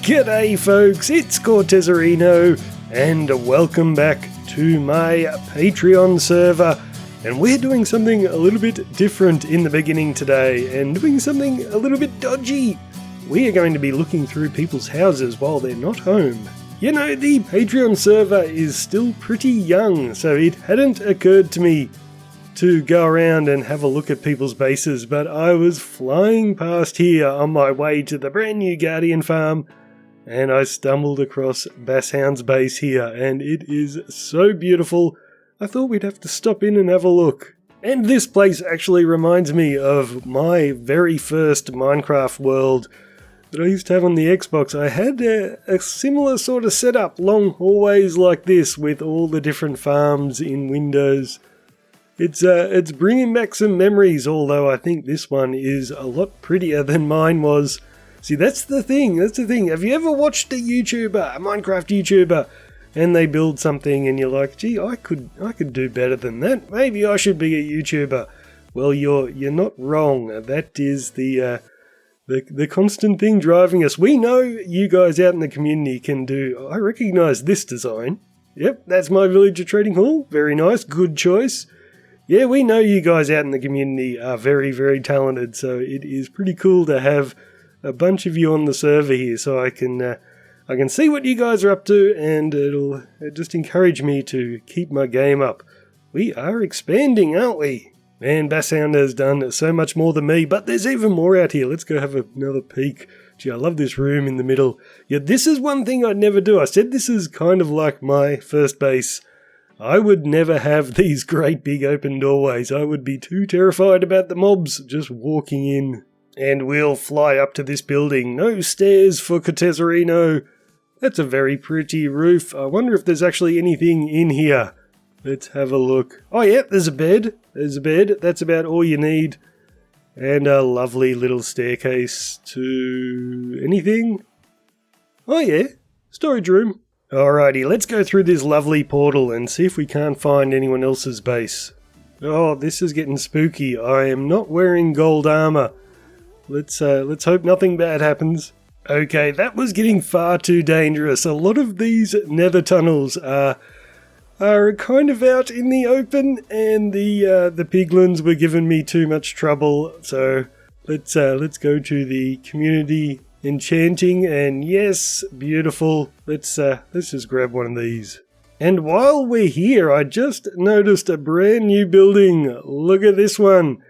G'day folks, it's Cortezerino, and welcome back to my Patreon server. And we're doing something a little bit different in the beginning today, and doing something a little bit dodgy. We are going to be looking through people's houses while they're not home. You know, the Patreon server is still pretty young, so it hadn't occurred to me to go around and have a look at people's bases, but I was flying past here on my way to the brand new Guardian farm, and I stumbled across Basshound's base here, and it is so beautiful. I thought we'd have to stop in and have a look. And this place actually reminds me of my very first Minecraft world that I used to have on the Xbox. I had a similar sort of setup, long hallways like this with all the different farms in windows. It's bringing back some memories, although I think this one is a lot prettier than mine was. See, that's the thing. Have you ever watched a YouTuber, a Minecraft YouTuber, and they build something and you're like, gee, I could do better than that. Maybe I should be a YouTuber. Well, you're not wrong. That is the constant thing driving us. We know you guys out in the community can do. I recognise this design. Yep, that's my villager trading hall. Very nice, good choice. Yeah, we know you guys out in the community are very, very talented, so it is pretty cool to have a bunch of you on the server here, so I can see what you guys are up to, and it'll just encourage me to keep my game up. We are expanding, aren't we? Man, Basshound has done so much more than me, but there's even more out here. Let's go have another peek. Gee, I love this room in the middle. Yeah, this is one thing I'd never do. I said this is kind of like my first base. I would never have these great big open doorways. I would be too terrified about the mobs just walking in. And we'll fly up to this building. No stairs for Cortezerino. That's a very pretty roof. I wonder if there's actually anything in here. Let's have a look. Oh yeah, there's a bed. That's about all you need. And a lovely little staircase to anything. Oh yeah, storage room. Alrighty, let's go through this lovely portal and see if we can't find anyone else's base. Oh, this is getting spooky. I am not wearing gold armor. Let's hope nothing bad happens. Okay, that was getting far too dangerous. A lot of these nether tunnels are kind of out in the open, and the piglins were giving me too much trouble. So let's go to the community enchanting, and yes, beautiful. Let's just grab one of these. And while we're here, I just noticed a brand new building. Look at this one.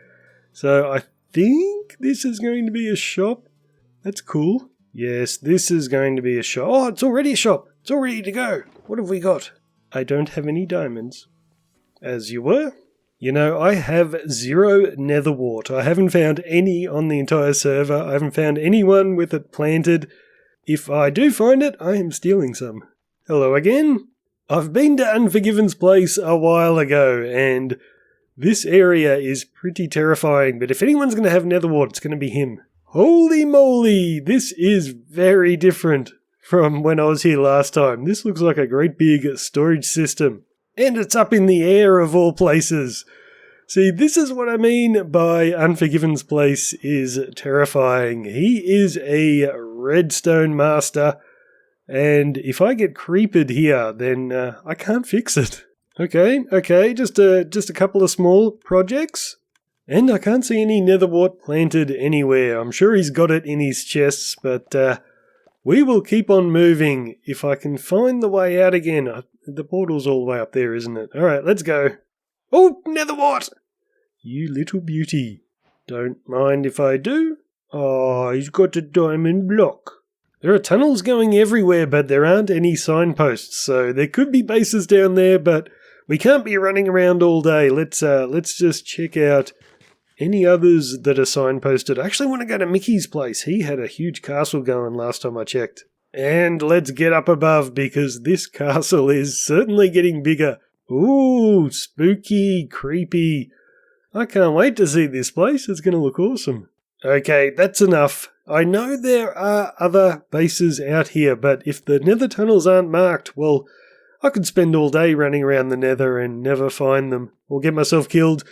So I think this is going to be a shop. That's cool. Yes, this is going to be a shop. Oh, it's already a shop. It's all ready to go. What have we got? I don't have any diamonds. As you were. You know, I have 0 nether wart. I haven't found any on the entire server. I haven't found anyone with it planted. If I do find it, I am stealing some. Hello again. I've been to Unforgiven's place a while ago, and this area is pretty terrifying, but if anyone's going to have nether wart, it's going to be him. Holy moly, this is very different from when I was here last time. This looks like a great big storage system. And it's up in the air of all places. See, this is what I mean by Unforgiven's place is terrifying. He is a redstone master, and if I get creeped here, then I can't fix it. Okay, just a couple of small projects. And I can't see any nether wart planted anywhere. I'm sure he's got it in his chests, but we will keep on moving. If I can find the way out again. The portal's all the way up there, isn't it? Alright, let's go. Oh, nether wart! You little beauty. Don't mind if I do. Oh, he's got a diamond block. There are tunnels going everywhere, but there aren't any signposts, so there could be bases down there, but we can't be running around all day. Let's just check out any others that are signposted. I actually want to go to Mickey's place. He had a huge castle going last time I checked. And let's get up above, because this castle is certainly getting bigger. Ooh, spooky, creepy. I can't wait to see this place. It's going to look awesome. Okay, that's enough. I know there are other bases out here, but if the nether tunnels aren't marked, well, I could spend all day running around the nether and never find them, or get myself killed.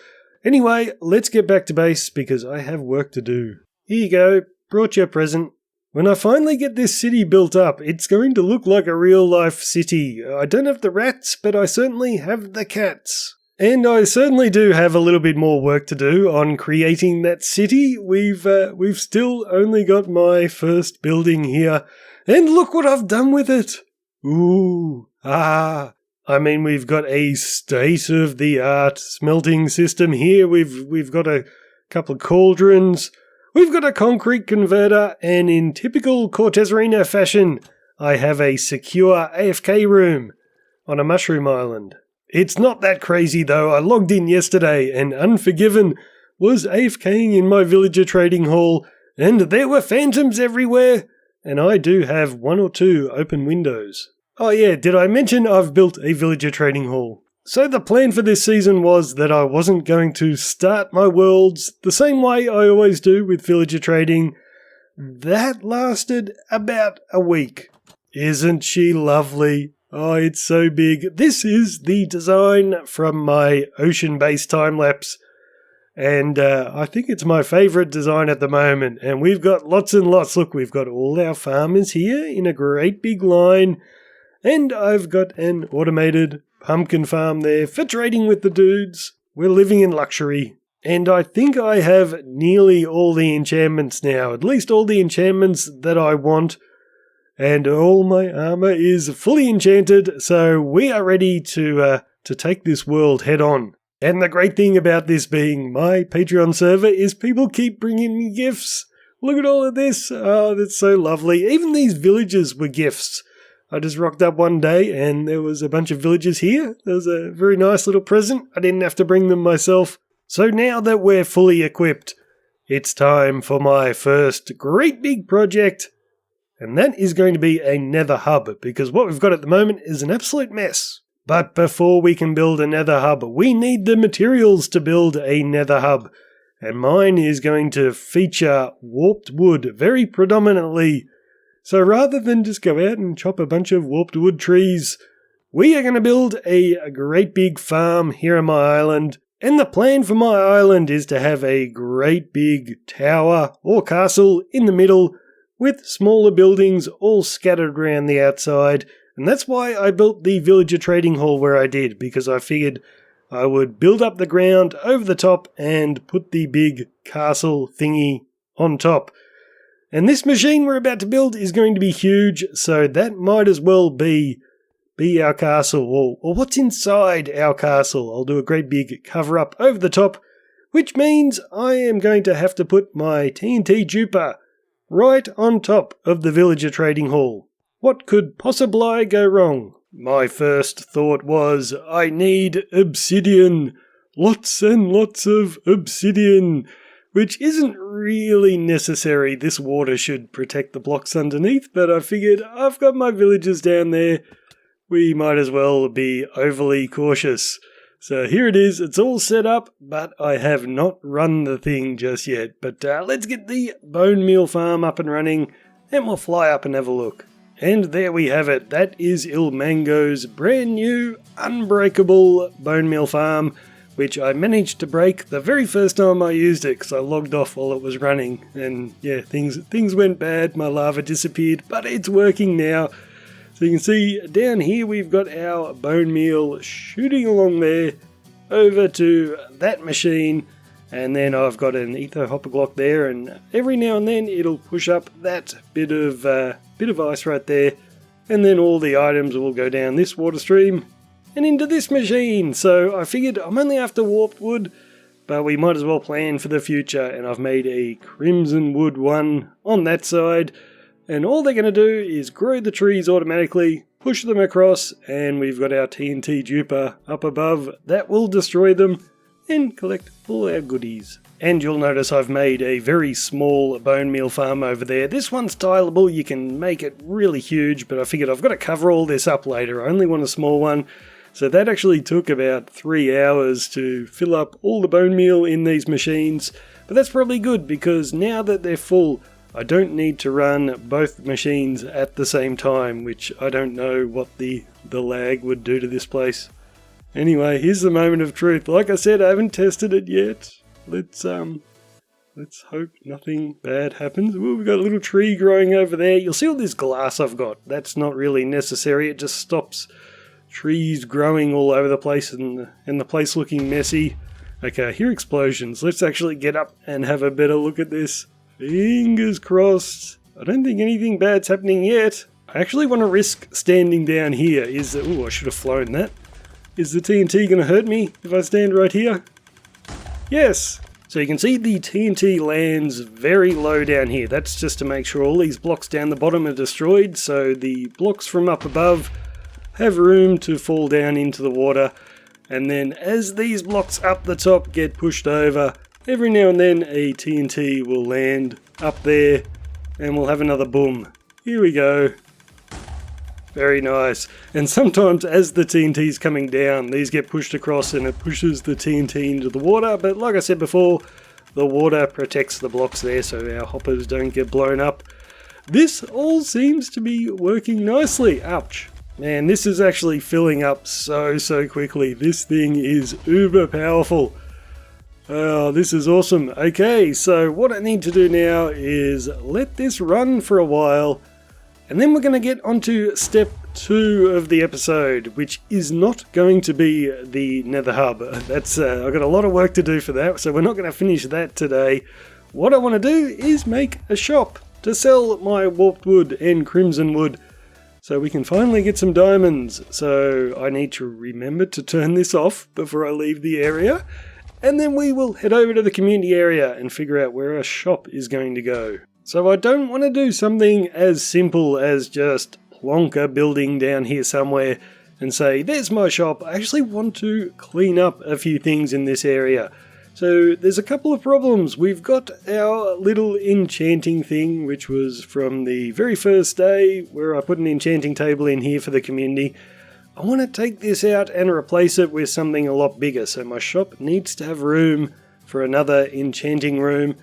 Anyway, let's get back to base, because I have work to do. Here you go, brought you a present. When I finally get this city built up, it's going to look like a real-life city. I don't have the rats, but I certainly have the cats. And I certainly do have a little bit more work to do on creating that city. We've still only got my first building here. And look what I've done with it! Ooh, I mean, we've got a state-of-the-art smelting system here. We've got a couple of cauldrons. We've got a concrete converter, and in typical Cortezerino fashion, I have a secure AFK room on a mushroom island. It's not that crazy though. I logged in yesterday and Unforgiven was AFKing in my villager trading hall, and there were phantoms everywhere, and I do have 1 or 2 open windows. Oh yeah, did I mention I've built a villager trading hall? So the plan for this season was that I wasn't going to start my worlds the same way I always do with villager trading. That lasted about a week. Isn't she lovely? Oh, it's so big. This is the design from my ocean-based time-lapse. And I think it's my favourite design at the moment. And we've got lots and lots. Look, we've got all our farmers here in a great big line. And I've got an automated pumpkin farm there for trading with the dudes. We're living in luxury. And I think I have nearly all the enchantments now. At least all the enchantments that I want. And all my armor is fully enchanted, so we are ready to take this world head on. And the great thing about this being my Patreon server is people keep bringing me gifts. Look at all of this. Oh, that's so lovely. Even these villages were gifts. I just rocked up one day and there was a bunch of villagers here. There was a very nice little present. I didn't have to bring them myself. So now that we're fully equipped, it's time for my first great big project. And that is going to be a nether hub, because what we've got at the moment is an absolute mess. But before we can build a nether hub, we need the materials to build a nether hub. And mine is going to feature warped wood very predominantly. So rather than just go out and chop a bunch of warped wood trees, we are going to build a great big farm here on my island. And the plan for my island is to have a great big tower or castle in the middle, with smaller buildings all scattered around the outside. And that's why I built the villager trading hall where I did, because I figured I would build up the ground over the top and put the big castle thingy on top. And this machine we're about to build is going to be huge, so that might as well be our castle, or what's inside our castle. I'll do a great big cover up over the top, which means I am going to have to put my TNT duper right on top of the villager trading hall. What could possibly go wrong? My first thought was, I need obsidian. Lots and lots of obsidian. Which isn't really necessary. This water should protect the blocks underneath, but I figured I've got my villagers down there. We might as well be overly cautious. So here it is, it's all set up, but I have not run the thing just yet. But let's get the bone meal farm up and running, and we'll fly up and have a look. And there we have it, that is Ilmango's brand new, unbreakable bone meal farm, which I managed to break the very first time I used it, because I logged off while it was running. And yeah, things went bad, my lava disappeared, but it's working now. So you can see down here we've got our bone meal shooting along there over to that machine, and then I've got an etho hopper block there, and every now and then it'll push up that bit of ice right there, and then all the items will go down this water stream and into this machine. So I figured I'm only after warped wood, but we might as well plan for the future, and I've made a crimson wood one on that side. And all they're going to do is grow the trees automatically, push them across, and we've got our TNT duper up above that will destroy them and collect all our goodies. And you'll notice I've made a very small bone meal farm over there. This one's tileable, you can make it really huge, but I figured I've got to cover all this up later. I only want a small one. So that actually took about 3 hours to fill up all the bone meal in these machines. But that's probably good, because now that they're full, I don't need to run both machines at the same time, which I don't know what the lag would do to this place. Anyway, here's the moment of truth. Like I said, I haven't tested it yet. Let's Let's hope nothing bad happens. Ooh, we've got a little tree growing over there. You'll see all this glass I've got. That's not really necessary. It just stops trees growing all over the place and the place looking messy. Okay, I hear explosions. Let's actually get up and have a better look at this. Fingers crossed. I don't think anything bad's happening yet. I actually want to risk standing down here. Ooh, I should have flown that. Is the TNT going to hurt me if I stand right here? Yes! So you can see the TNT lands very low down here. That's just to make sure all these blocks down the bottom are destroyed, so the blocks from up above have room to fall down into the water. And then as these blocks up the top get pushed over, every now and then a TNT will land up there and we'll have another boom. Here we go. Very nice. And sometimes as the TNT's coming down, these get pushed across and it pushes the TNT into the water. But like I said before, the water protects the blocks there so our hoppers don't get blown up. This all seems to be working nicely. Ouch. Man, this is actually filling up so quickly. This thing is uber powerful. Oh, this is awesome. Okay, so what I need to do now is let this run for a while. And then we're going to get onto step 2 of the episode, which is not going to be the Nether Hub. I've got a lot of work to do for that, so we're not going to finish that today. What I want to do is make a shop to sell my warped wood and crimson wood, so we can finally get some diamonds. So I need to remember to turn this off before I leave the area, and then we will head over to the community area and figure out where our shop is going to go. So I don't want to do something as simple as just plonk a building down here somewhere and say, there's my shop. I actually want to clean up a few things in this area. So there's a couple of problems. We've got our little enchanting thing, which was from the very first day where I put an enchanting table in here for the community. I want to take this out and replace it with something a lot bigger. So my shop needs to have room for another enchanting room.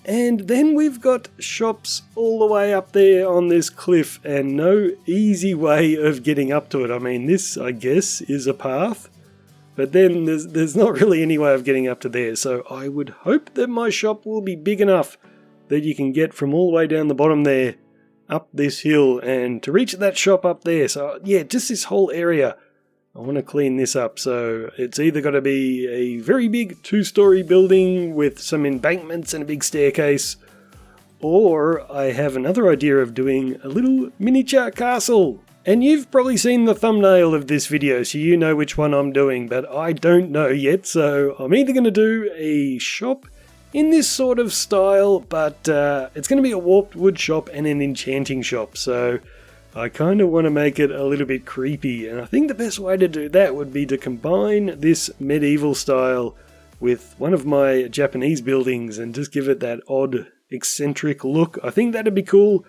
And then we've got shops all the way up there on this cliff and no easy way of getting up to it. I mean, this, I guess, is a path, but then there's not really any way of getting up to there. So I would hope that my shop will be big enough that you can get from all the way down the bottom there up this hill and to reach that shop up there. So yeah, just this whole area. I want to clean this up, so it's either got to be a very big 2-story building with some embankments and a big staircase, or I have another idea of doing a little miniature castle. And you've probably seen the thumbnail of this video, so you know which one I'm doing, but I don't know yet, so I'm either going to do a shop in this sort of style, but it's going to be a warped wood shop and an enchanting shop, so I kind of want to make it a little bit creepy, and I think the best way to do that would be to combine this medieval style with one of my Japanese buildings and just give it that odd, eccentric look. I think that'd be cool.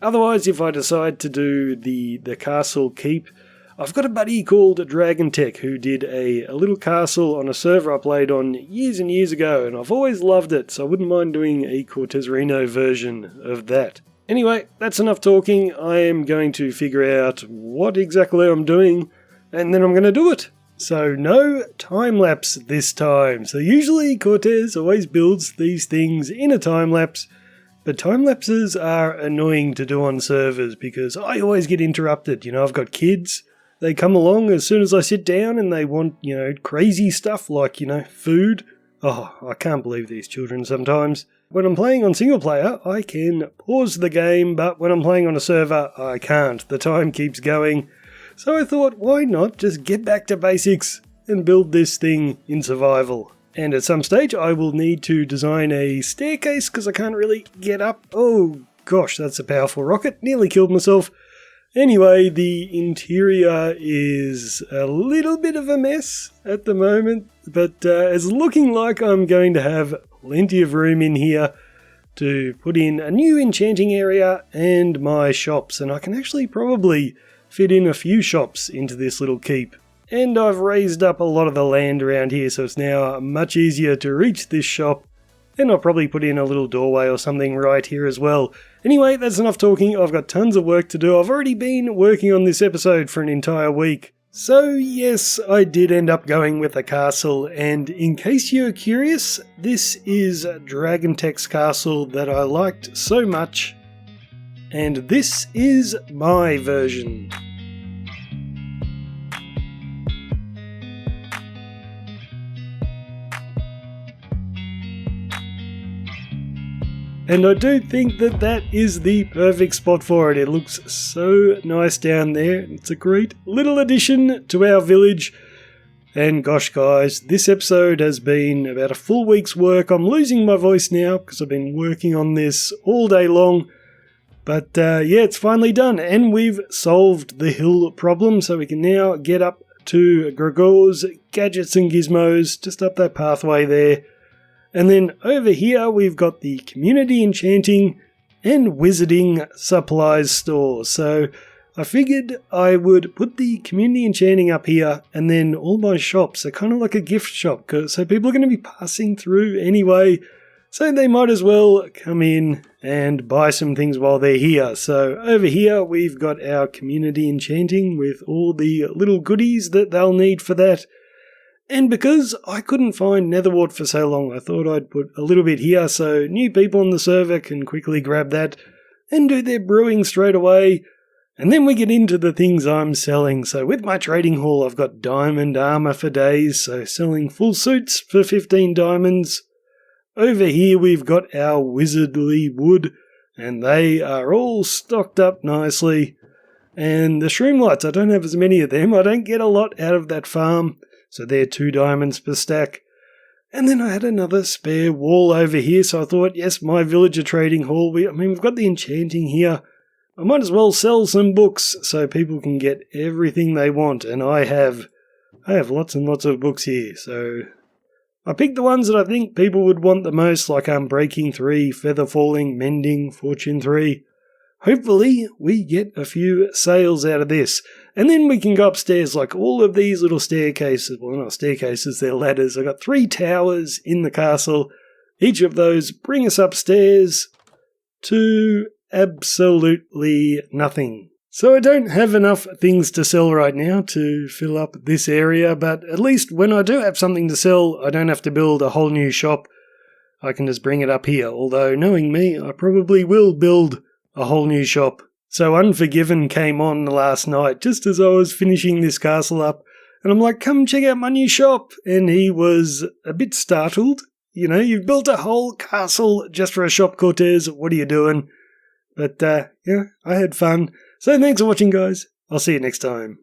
Otherwise, if I decide to do the castle keep, I've got a buddy called Dragon Tech who did a little castle on a server I played on years and years ago, and I've always loved it, so I wouldn't mind doing a Cortezerino version of that. Anyway, that's enough talking. I am going to figure out what exactly I'm doing, and then I'm going to do it. So no time-lapse this time. So usually Cortez always builds these things in a time-lapse, but time-lapses are annoying to do on servers because I always get interrupted. You know, I've got kids. They come along as soon as I sit down and they want, crazy stuff like, food. Oh, I can't believe these children sometimes. When I'm playing on single player, I can pause the game, but when I'm playing on a server, I can't. The time keeps going. So I thought, why not just get back to basics and build this thing in survival? And at some stage, I will need to design a staircase because I can't really get up. Oh gosh, that's a powerful rocket. Nearly killed myself. Anyway, the interior is a little bit of a mess at the moment, but it's looking like I'm going to have plenty of room in here to put in a new enchanting area and my shops, and I can actually probably fit in a few shops into this little keep. And I've raised up a lot of the land around here, so it's now much easier to reach this shop, and I'll probably put in a little doorway or something right here as well. Anyway, that's enough talking. I've got tons of work to do. I've already been working on this episode for an entire week. So yes, I did end up going with a castle, and in case you're curious, this is Dragon Tech's castle that I liked so much, and this is my version. And I do think that that is the perfect spot for it. It looks so nice down there. It's a great little addition to our village. And gosh guys, this episode has been about a full week's work. I'm losing my voice now because I've been working on this all day long. But yeah, it's finally done. And we've solved the hill problem, so we can now get up to Gregor's Gadgets and Gizmos, just up that pathway there. And then over here we've got the Community Enchanting and Wizarding Supplies store. So I figured I would put the Community Enchanting up here, and then all my shops are kind of like a gift shop, so people are going to be passing through anyway, so they might as well come in and buy some things while they're here. So over here we've got our Community Enchanting with all the little goodies that they'll need for that. And because I couldn't find Netherwort for so long, I thought I'd put a little bit here so new people on the server can quickly grab that and do their brewing straight away. And then we get into the things I'm selling. So with my trading hall, I've got diamond armor for days, so selling full suits for 15 diamonds. Over here we've got our wizardly wood, and they are all stocked up nicely. And the shroom lights, I don't have as many of them. I don't get a lot out of that farm. So they're 2 diamonds per stack. And then I had another spare wall over here, so I thought, yes, my villager trading hall, we've got the enchanting here. I might as well sell some books so people can get everything they want, and I have lots and lots of books here. So I picked the ones that I think people would want the most, like Breaking 3, Feather Falling, Mending, Fortune 3. Hopefully we get a few sales out of this. And then we can go upstairs, like all of these little staircases. Well, not staircases, they're ladders. I've got 3 towers in the castle. Each of those bring us upstairs to absolutely nothing. So I don't have enough things to sell right now to fill up this area, but at least when I do have something to sell, I don't have to build a whole new shop. I can just bring it up here. Although, knowing me, I probably will build a whole new shop. So Unforgiven came on last night just as I was finishing this castle up, and I'm like, come check out my new shop, and he was a bit startled. You know, you've built a whole castle just for a shop, Cortez, what are you doing? But yeah, I had fun. So thanks for watching guys, I'll see you next time.